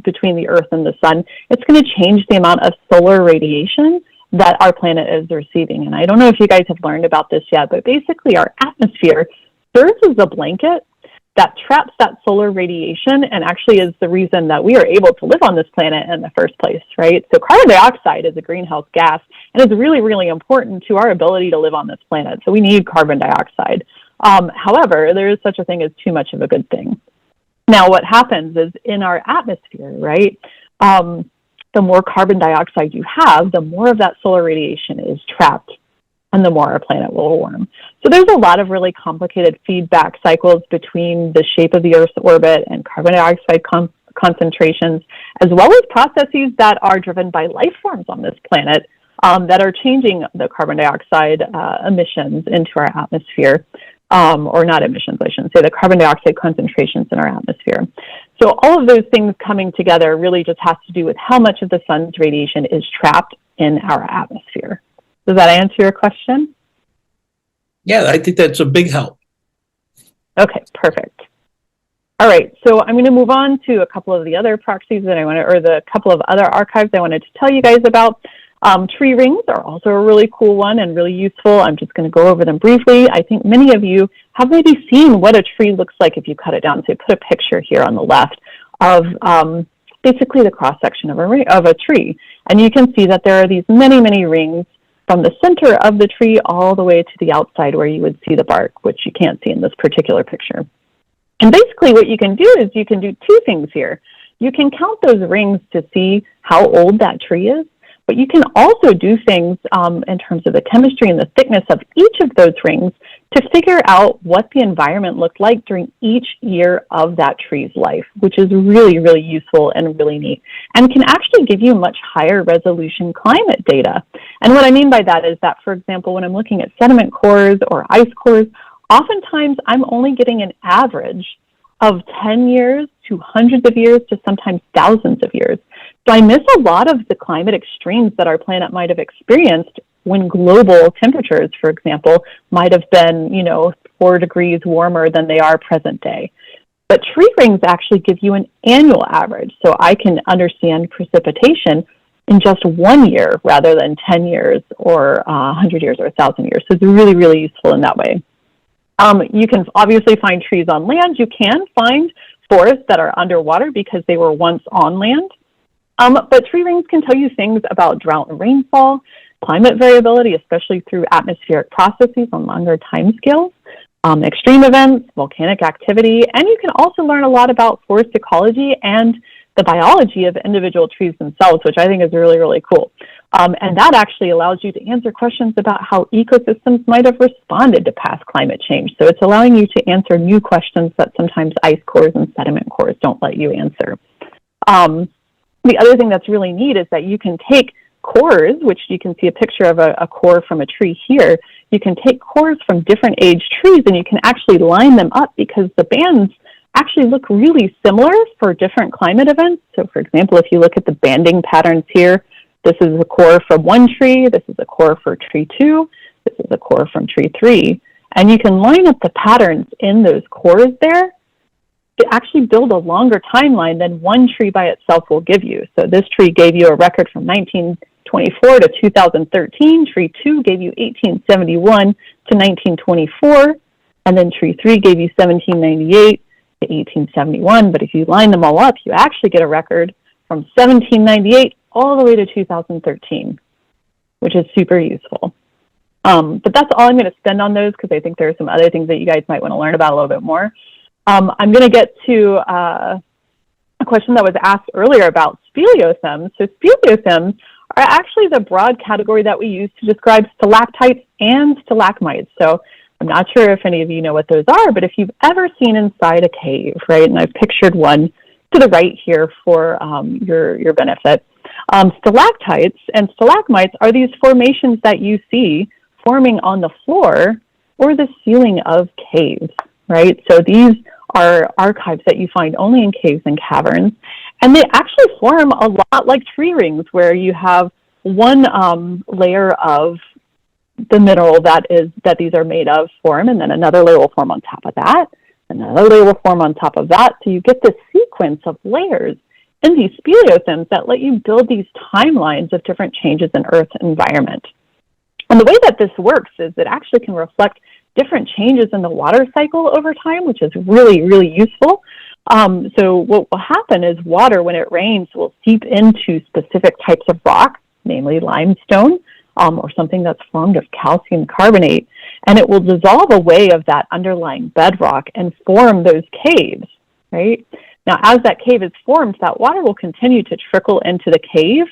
between the Earth and the sun, it's going to change the amount of solar radiation that our planet is receiving. And I don't know if you guys have learned about this yet, but basically our atmosphere serves as a blanket that traps that solar radiation and actually is the reason that we are able to live on this planet in the first place, right? So carbon dioxide is a greenhouse gas, and it's really, really important to our ability to live on this planet. So we need carbon dioxide. However, there is such a thing as too much of a good thing. Now, what happens is in our atmosphere, right, the more carbon dioxide you have, the more of that solar radiation is trapped, and the more our planet will warm. So there's a lot of really complicated feedback cycles between the shape of the Earth's orbit and carbon dioxide concentrations, as well as processes that are driven by life forms on this planet that are changing the carbon dioxide emissions into our atmosphere. Or not emissions, I shouldn't say, the carbon dioxide concentrations in our atmosphere. So all of those things coming together really just has to do with how much of the sun's radiation is trapped in our atmosphere. Does that answer your question? Yeah, I think that's a big help. Okay, perfect. All right, so I'm going to move on to a couple of the other proxies that the couple of other archives I wanted to tell you guys about. Tree rings are also a really cool one and really useful. I'm just going to go over them briefly. I think many of you have maybe seen what a tree looks like if you cut it down. So I put a picture here on the left of basically the cross-section of a tree. And you can see that there are these many, many rings from the center of the tree all the way to the outside where you would see the bark, which you can't see in this particular picture. And basically what you can do is you can do two things here. You can count those rings to see how old that tree is, but you can also do things in terms of the chemistry and the thickness of each of those rings to figure out what the environment looked like during each year of that tree's life, which is really, really useful and really neat, and can actually give you much higher resolution climate data. And what I mean by that is that, for example, when I'm looking at sediment cores or ice cores, oftentimes I'm only getting an average of 10 years to hundreds of years to sometimes thousands of years. So I miss a lot of the climate extremes that our planet might have experienced when global temperatures, for example, might have been, 4 degrees warmer than they are present day. But tree rings actually give you an annual average, so I can understand precipitation in just 1 year rather than 10 years or 100 years or 1,000 years. So it's really, really useful in that way. You can obviously find trees on land. You can find forests that are underwater because they were once on land. But tree rings can tell you things about drought and rainfall, climate variability, especially through atmospheric processes on longer timescales, extreme events, volcanic activity, and you can also learn a lot about forest ecology and the biology of individual trees themselves, which I think is really, really cool. And that actually allows you to answer questions about how ecosystems might have responded to past climate change. So it's allowing you to answer new questions that sometimes ice cores and sediment cores don't let you answer. The other thing that's really neat is that you can take cores, which you can see a picture of a core from a tree here. You can take cores from different age trees and you can actually line them up because the bands actually look really similar for different climate events. So for example, if you look at the banding patterns here, this is a core from one tree, this is a core for tree 2, this is a core from tree 3. And you can line up the patterns in those cores there actually build a longer timeline than one tree by itself will give you. So this tree gave you a record from 1924 to 2013. Tree 2 gave you 1871 to 1924. And then tree 3 gave you 1798 to 1871. But if you line them all up, you actually get a record from 1798 all the way to 2013, which is super useful. But that's all I'm going to spend on those because I think there are some other things that you guys might want to learn about a little bit more. I'm going to get to a question that was asked earlier about speleothems. So speleothems are actually the broad category that we use to describe stalactites and stalagmites. So I'm not sure if any of you know what those are, but if you've ever seen inside a cave, right, and I've pictured one to the right here for your benefit. Stalactites and stalagmites are these formations that you see forming on the floor or the ceiling of caves, right? So these are archives that you find only in caves and caverns, and they actually form a lot like tree rings, where you have one layer of the mineral that these are made of form, and then another layer will form on top of that, another layer will form on top of that. So you get this sequence of layers in these speleothems that let you build these timelines of different changes in Earth's environment. And the way that this works is it actually can reflect different changes in the water cycle over time, which is really, really useful. So what will happen is water, when it rains, will seep into specific types of rock, namely limestone, or something that's formed of calcium carbonate, and it will dissolve away of that underlying bedrock and form those caves, right? Now, as that cave is formed, that water will continue to trickle into the cave,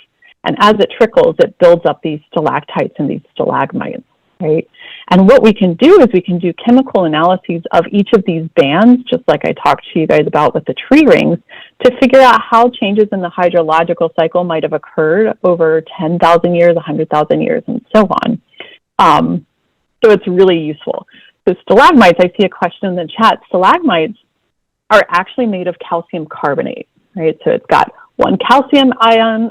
and as it trickles, it builds up these stalactites and these stalagmites, right? And what we can do is we can do chemical analyses of each of these bands, just like I talked to you guys about with the tree rings, to figure out how changes in the hydrological cycle might have occurred over 10,000 years, 100,000 years, and so on. So it's really useful. So stalagmites, I see a question in the chat. Stalagmites are actually made of calcium carbonate, right? So it's got one calcium atom,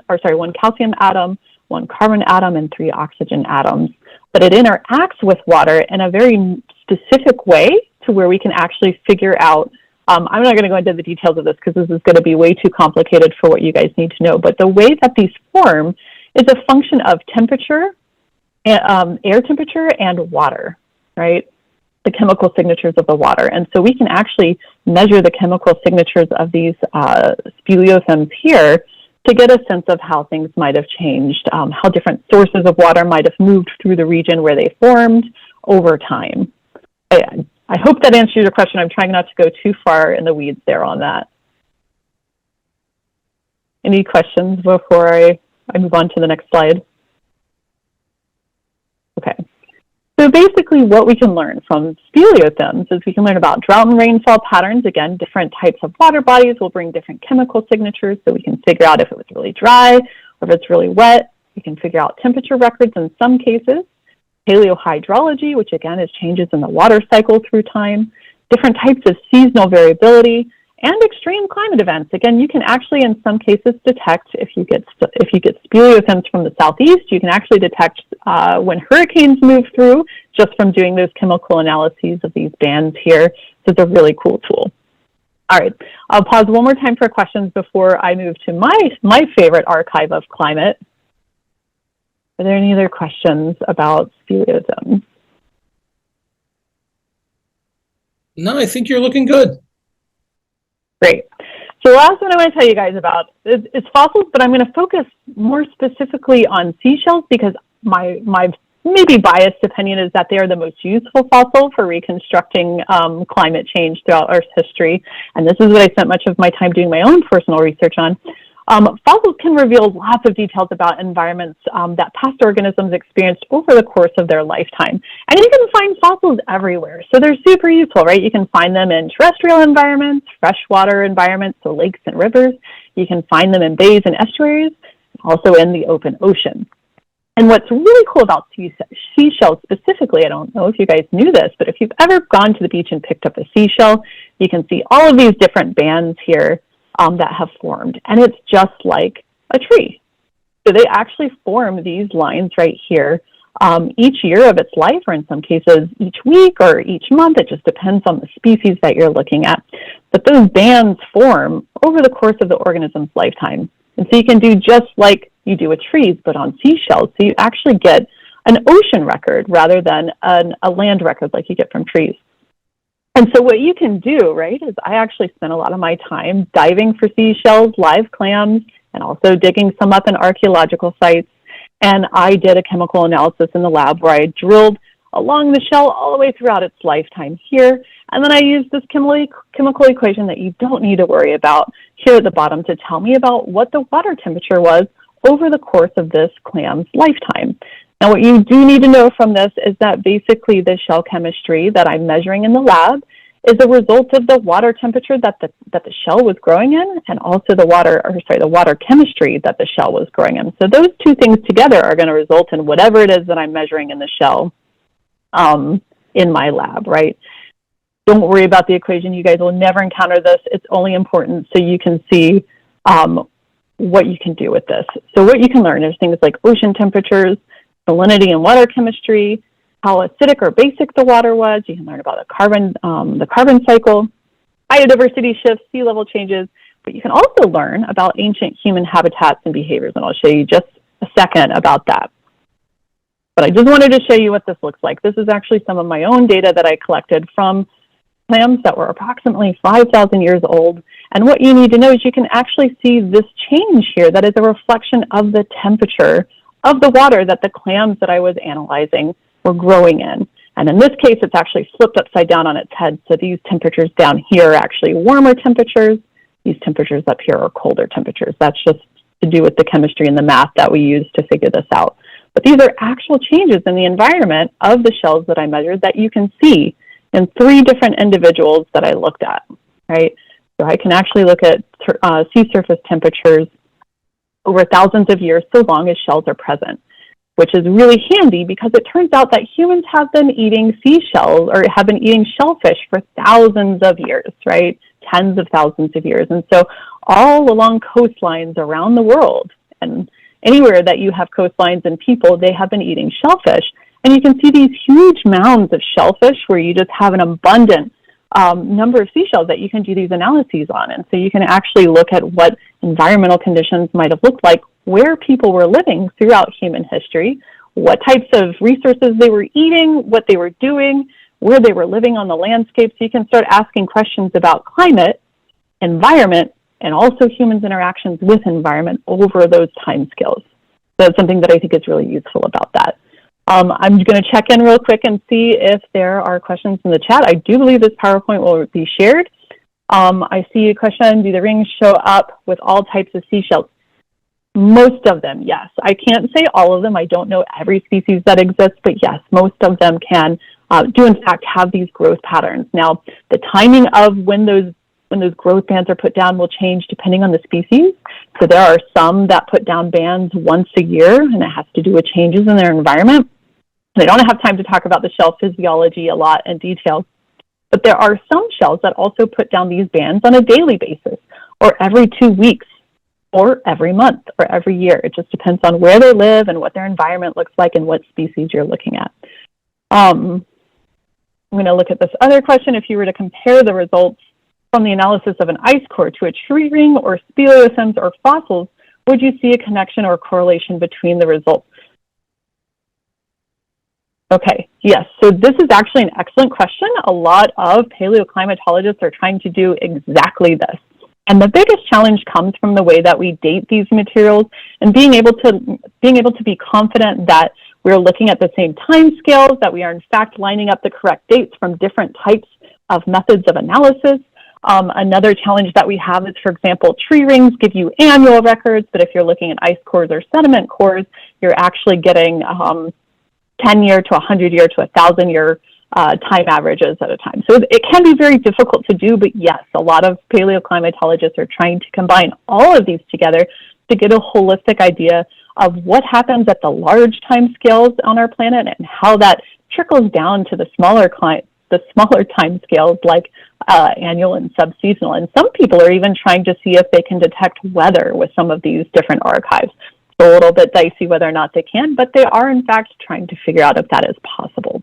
one carbon atom, and 3 oxygen atoms. But it interacts with water in a very specific way to where we can actually figure out, I'm not going to go into the details of this because this is going to be way too complicated for what you guys need to know, but the way that these form is a function of temperature, air temperature, and water, right? The chemical signatures of the water. And so we can actually measure the chemical signatures of these speleothems here to get a sense of how things might have changed, how different sources of water might have moved through the region where they formed over time. I hope that answers your question. I'm trying not to go too far in the weeds there on that. Any questions before I move on to the next slide? Okay. So basically what we can learn from speleothems is we can learn about drought and rainfall patterns. Again, different types of water bodies will bring different chemical signatures, so we can figure out if it was really dry or if it's really wet. We can figure out temperature records in some cases. Paleohydrology, which again is changes in the water cycle through time. Different types of seasonal variability and extreme climate events. Again, you can actually in some cases detect, if you get speleothems from the southeast, you can actually detect when hurricanes move through just from doing those chemical analyses of these bands here. So it's a really cool tool. All right, I'll pause one more time for questions before I move to my favorite archive of climate. Are there any other questions about speleothems? No, I think you're looking good. Great. So the last one I want to tell you guys about is fossils, but I'm going to focus more specifically on seashells because my maybe biased opinion is that they are the most useful fossil for reconstructing climate change throughout Earth's history. And this is what I spent much of my time doing my own personal research on. Fossils can reveal lots of details about environments that past organisms experienced over the course of their lifetime. And you can find fossils everywhere, so they're super useful, right? You can find them in terrestrial environments, freshwater environments, so lakes and rivers. You can find them in bays and estuaries, also in the open ocean. And what's really cool about seashells specifically, I don't know if you guys knew this, but if you've ever gone to the beach and picked up a seashell, you can see all of these different bands here that have formed, and it's just like a tree. So they actually form these lines right here each year of its life, or in some cases each week or each month. It just depends on the species that you're looking at. But those bands form over the course of the organism's lifetime. And so you can do just like you do with trees, but on seashells. So you actually get an ocean record rather than a land record like you get from trees. And so what you can do, right, is I actually spent a lot of my time diving for seashells, live clams, and also digging some up in archaeological sites. And I did a chemical analysis in the lab where I drilled along the shell all the way throughout its lifetime here. And then I used this chemical equation that you don't need to worry about here at the bottom to tell me about what the water temperature was over the course of this clam's lifetime. Now, what you do need to know from this is that basically the shell chemistry that I'm measuring in the lab is a result of the water temperature that the shell was growing in, and also the water chemistry that the shell was growing in. So those two things together are going to result in whatever it is that I'm measuring in the shell in my lab, right? Don't worry about the equation. You guys will never encounter this. It's only important so you can see what you can do with this. So what you can learn is things like ocean temperatures, salinity and water chemistry, how acidic or basic the water was. You can learn about the carbon cycle, biodiversity shifts, sea level changes, but you can also learn about ancient human habitats and behaviors, and I'll show you just a second about that. But I just wanted to show you what this looks like. This is actually some of my own data that I collected from clams that were approximately 5,000 years old. And what you need to know is you can actually see this change here that is a reflection of the temperature of the water that the clams that I was analyzing were growing in. And in this case, it's actually flipped upside down on its head. So these temperatures down here are actually warmer temperatures. These temperatures up here are colder temperatures. That's just to do with the chemistry and the math that we use to figure this out. But these are actual changes in the environment of the shells that I measured that you can see in 3 different individuals that I looked at, right? So I can actually look at sea surface temperatures over thousands of years so long as shells are present, which is really handy because it turns out that humans have been eating seashells or have been eating shellfish for thousands of years, right? Tens of thousands of years. And so all along coastlines around the world, and anywhere that you have coastlines and people, they have been eating shellfish. And you can see these huge mounds of shellfish where you just have an abundant number of seashells that you can do these analyses on. And so you can actually look at what environmental conditions might have looked like where people were living throughout human history, what types of resources they were eating, what they were doing, where they were living on the landscape. So you can start asking questions about climate, environment, and also humans' interactions with environment over those time scales. So that's something that I think is really useful about that. I'm going to check in real quick and see if there are questions in the chat. I do believe this PowerPoint will be shared. I see a question, do the rings show up with all types of seashells? Most of them, yes. I can't say all of them. I don't know every species that exists, but yes, most of them can do in fact have these growth patterns. Now, the timing of when those growth bands are put down will change depending on the species. So there are some that put down bands once a year, and it has to do with changes in their environment. I don't have time to talk about the shell physiology a lot in detail, but there are some shells that also put down these bands on a daily basis, or every 2 weeks, or every month, or every year. It just depends on where they live and what their environment looks like and what species you're looking at. I'm going to look at this other question. If you were to compare the results from the analysis of an ice core to a tree ring or Speleothems or fossils, would you see a connection or correlation between the results? Okay, yes, so this is actually an excellent question. A lot of paleoclimatologists are trying to do exactly this. And the biggest challenge comes from the way that we date these materials and being able to be confident that we're looking at the same time scales, that we are in fact lining up the correct dates from different types of methods of analysis. Another challenge that we have is, for example, tree rings give you annual records, but if you're looking at ice cores or sediment cores, you're actually getting 10-year to 100-year to 1,000-year time averages at a time. So it can be very difficult to do, but yes, a lot of paleoclimatologists are trying to combine all of these together to get a holistic idea of what happens at the large time scales on our planet and how that trickles down to the smaller time scales like annual and subseasonal. And some people are even trying to see if they can detect weather with some of these different archives. a little bit dicey whether or not they can, but they are in fact trying to figure out if that is possible.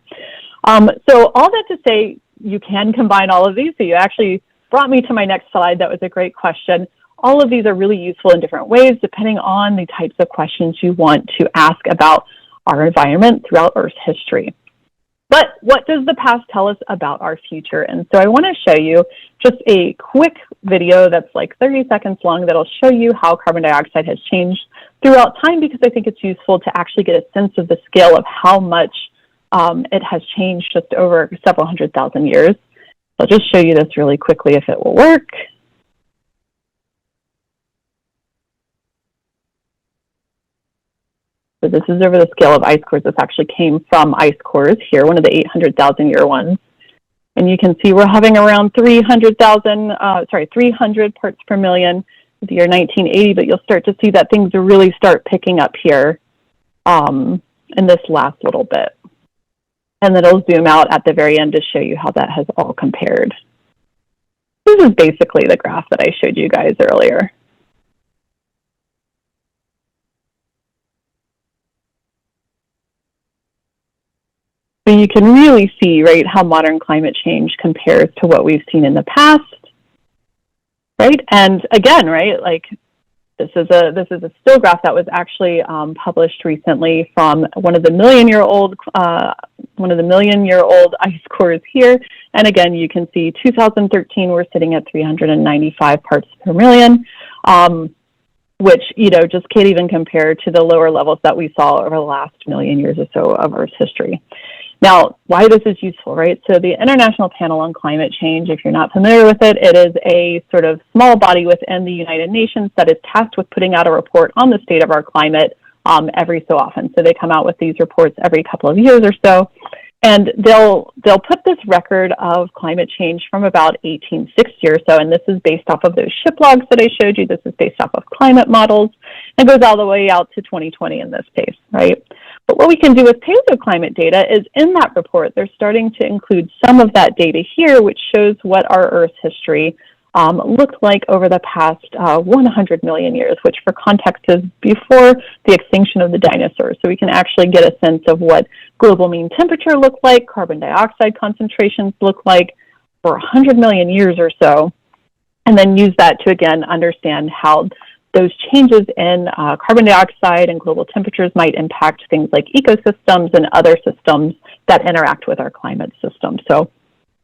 So all that to say, you can combine all of these. So you actually brought me to my next slide. That was a great question. All of these are really useful in different ways, depending on the types of questions you want to ask about our environment throughout Earth's history. But what does the past tell us about our future? And so I want to show you just a quick video that's like 30 seconds long that'll show you how carbon dioxide has changed throughout time, because I think it's useful to actually get a sense of the scale of how much it has changed just over several 100,000 years. I'll just show you this really quickly if it will work. So this is over the scale of ice cores. This actually came from ice cores here, one of the 800,000-year ones. And you can see we're having around 300 parts per million with the year 1980, but you'll start to see that things really start picking up here in this last little bit. And then it'll zoom out at the very end to show you how that has all compared. This is basically the graph that I showed you guys earlier. So you can really see, right, how modern climate change compares to what we've seen in the past, right? And again, right, like this is a still graph that was actually published recently from one of the million-year-old ice cores here. And again, you can see 2013 we're sitting at 395 parts per million, which just can't even compare to the lower levels that we saw over the last million years or so of Earth's history. Now, why this is useful, right? So the International Panel on Climate Change, if you're not familiar with it, it is a sort of small body within the United Nations that is tasked with putting out a report on the state of our climate every so often. So they come out with these reports every couple of years or so, and they'll put this record of climate change from about 1860 or so, and this is based off of those ship logs that I showed you. This is based off of climate models, and goes all the way out to 2020 in this case, right? But what we can do with paleoclimate data is in that report, they're starting to include some of that data here, which shows what our Earth's history looked like over the past 100 million years, which for context is before the extinction of the dinosaurs. So we can actually get a sense of what global mean temperature looked like, carbon dioxide concentrations look like for 100 million years or so, and then use that to, again, understand how those changes in carbon dioxide and global temperatures might impact things like ecosystems and other systems that interact with our climate system. So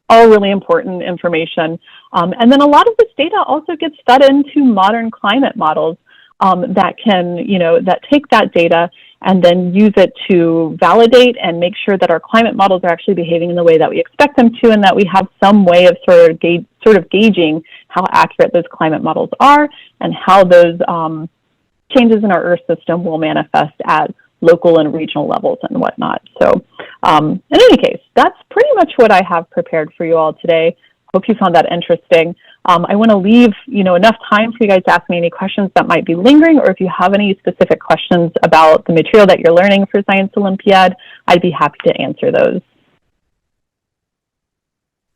all really important information. And then a lot of this data also gets fed into modern climate models that can, that take that data and then use it to validate and make sure that our climate models are actually behaving in the way that we expect them to, and that we have some way of sort of gauging how accurate those climate models are and how those changes in our Earth system will manifest at local and regional levels and whatnot. So in any case, that's pretty much what I have prepared for you all today. Hope you found that interesting. I want to leave enough time for you guys to ask me any questions that might be lingering, or if you have any specific questions about the material that you're learning for Science Olympiad, I'd be happy to answer those.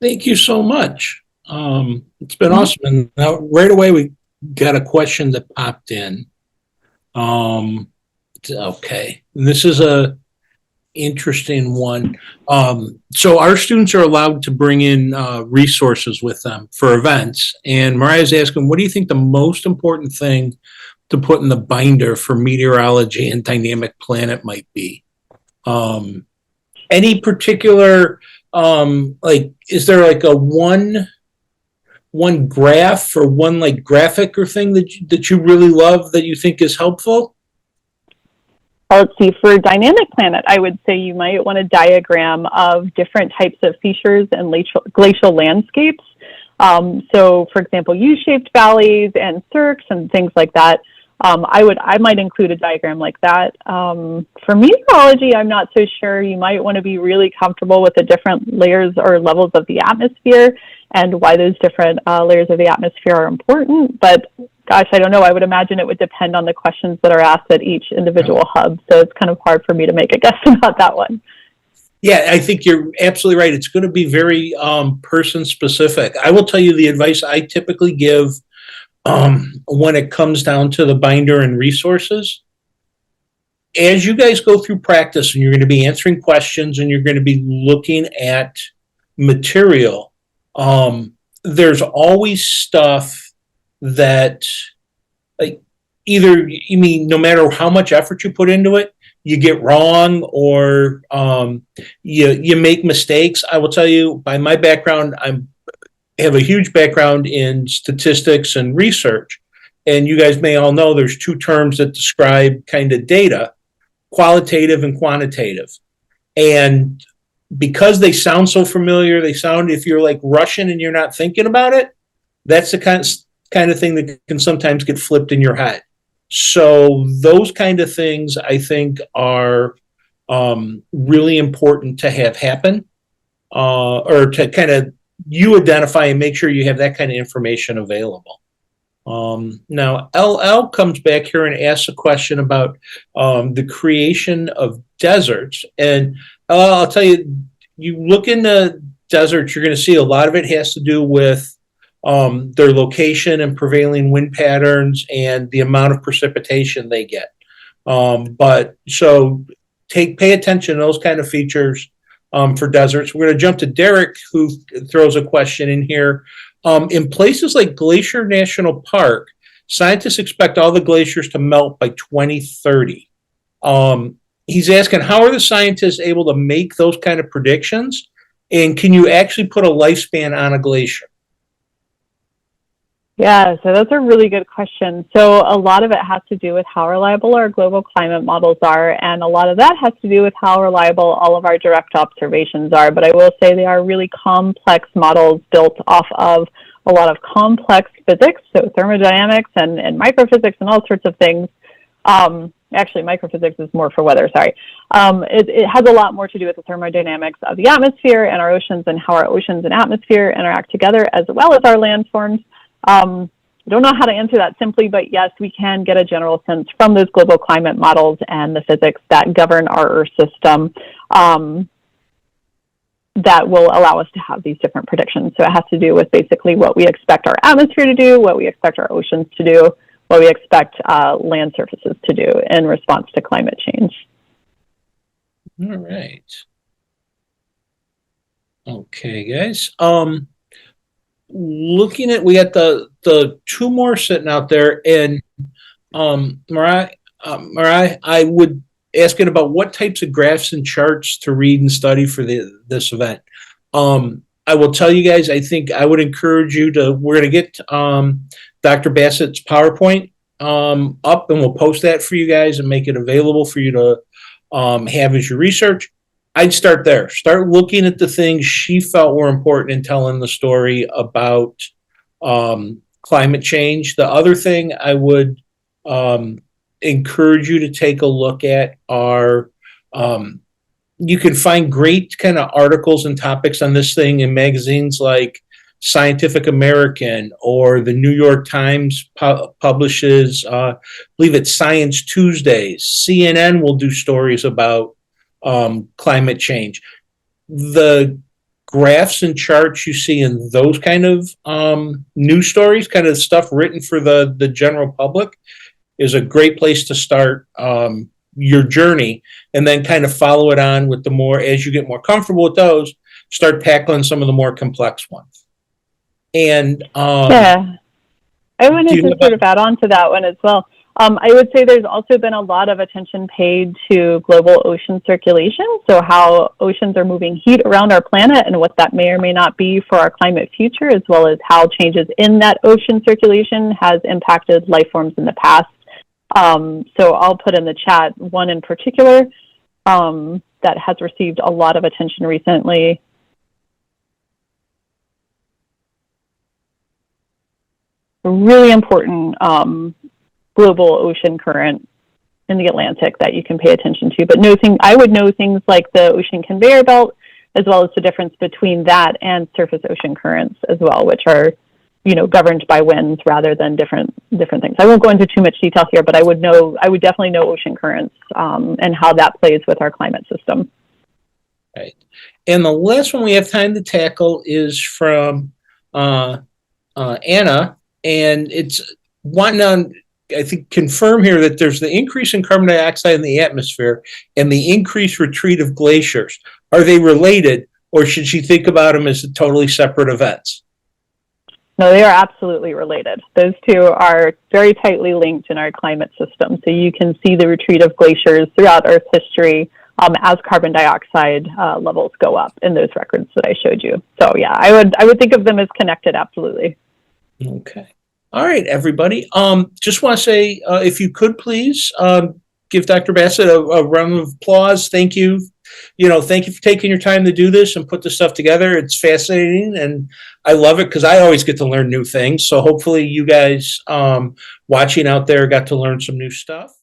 Thank you so much. It's been awesome. And now right away we got a question that popped in. Okay, this is a interesting one. So our students are allowed to bring in resources with them for events. And Mariah's asking, what do you think the most important thing to put in the binder for meteorology and dynamic planet might be? Any particular, is there like a one graph or one like graphic or thing that you really love that you think is helpful? Let's see, for dynamic planet, I would say you might want a diagram of different types of features and glacial landscapes. So, for example, U-shaped valleys and cirques and things like that. I might include a diagram like that. For meteorology, I'm not so sure. You might want to be really comfortable with the different layers or levels of the atmosphere and why those different layers of the atmosphere are important. But gosh, I don't know. I would imagine it would depend on the questions that are asked at each individual hub. So it's kind of hard for me to make a guess about that one. Yeah, I think you're absolutely right. It's going to be very person specific. I will tell you the advice I typically give when it comes down to the binder and resources as you guys go through practice and you're going to be answering questions and you're going to be looking at material, there's always stuff that, like, either, you mean, no matter how much effort you put into it, you get wrong, or you make mistakes. I will tell you, by my background, I have a huge background in statistics and research, and you guys may all know there's two terms that describe kind of data: qualitative and quantitative. And because they sound so familiar, they sound, if you're like Russian and you're not thinking about it, that's the kind of thing that can sometimes get flipped in your head. So those kind of things, I think, are really important to have happen, or to kind of you identify and make sure you have that kind of information available. Now, LL comes back here and asks a question about the creation of deserts. And I'll tell you, you look into deserts, you're going to see a lot of it has to do with their location and prevailing wind patterns and the amount of precipitation they get. But so pay attention to those kind of features for deserts. We're going to jump to Derek, who throws a question in here. In places like Glacier National Park, scientists expect all the glaciers to melt by 2030. He's asking, how are the scientists able to make those kind of predictions? And can you actually put a lifespan on a glacier? Yeah, so that's a really good question. So a lot of it has to do with how reliable our global climate models are, and a lot of that has to do with how reliable all of our direct observations are. But I will say they are really complex models built off of a lot of complex physics, so thermodynamics and microphysics and all sorts of things. Actually, microphysics is more for weather, sorry. It has a lot more to do with the thermodynamics of the atmosphere and our oceans, and how our oceans and atmosphere interact together, as well as our landforms. I don't know how to answer that simply, but yes, we can get a general sense from those global climate models and the physics that govern our Earth system that will allow us to have these different predictions. So it has to do with basically what we expect our atmosphere to do, what we expect our oceans to do, what we expect land surfaces to do in response to climate change. All right. Okay, guys. Looking at, we got the two more sitting out there, and Mariah, I would ask it about what types of graphs and charts to read and study for this event. I will tell you guys, I think I would encourage you to, we're going to get Dr. Bassett's PowerPoint up, and we'll post that for you guys and make it available for you to have as your research. I'd start there. Start looking at the things she felt were important in telling the story about climate change. The other thing I would encourage you to take a look at are, you can find great kind of articles and topics on this thing in magazines like Scientific American, or the New York Times publishes, I believe it's Science Tuesdays. CNN will do stories about climate change. The graphs and charts you see in those kind of news stories, kind of stuff written for the general public, is a great place to start your journey, and then kind of follow it on with the more, as you get more comfortable with those, start tackling some of the more complex ones. And yeah, I wanted to sort of add on to that one as well. I would say there's also been a lot of attention paid to global ocean circulation, so how oceans are moving heat around our planet and what that may or may not be for our climate future, as well as how changes in that ocean circulation has impacted life forms in the past. So I'll put in the chat one in particular that has received a lot of attention recently. A really important global ocean current in the Atlantic that you can pay attention to. But I would know things like the ocean conveyor belt, as well as the difference between that and surface ocean currents as well, which are, governed by winds rather than different things. I won't go into too much detail here, but I would definitely know ocean currents and how that plays with our climate system. Right. And the last one we have time to tackle is from Anna, and it's wanting on I think, confirm here that there's the increase in carbon dioxide in the atmosphere and the increased retreat of glaciers. Are they related, or should she think about them as totally separate events? No, they are absolutely related. Those two are very tightly linked in our climate system. So you can see the retreat of glaciers throughout Earth's history as carbon dioxide levels go up in those records that I showed you. So yeah, I would think of them as connected, absolutely. Okay. All right, everybody. Just want to say, if you could please give Dr. Bassett a round of applause. Thank you. Thank you for taking your time to do this and put this stuff together. It's fascinating, and I love it because I always get to learn new things. So hopefully you guys watching out there got to learn some new stuff.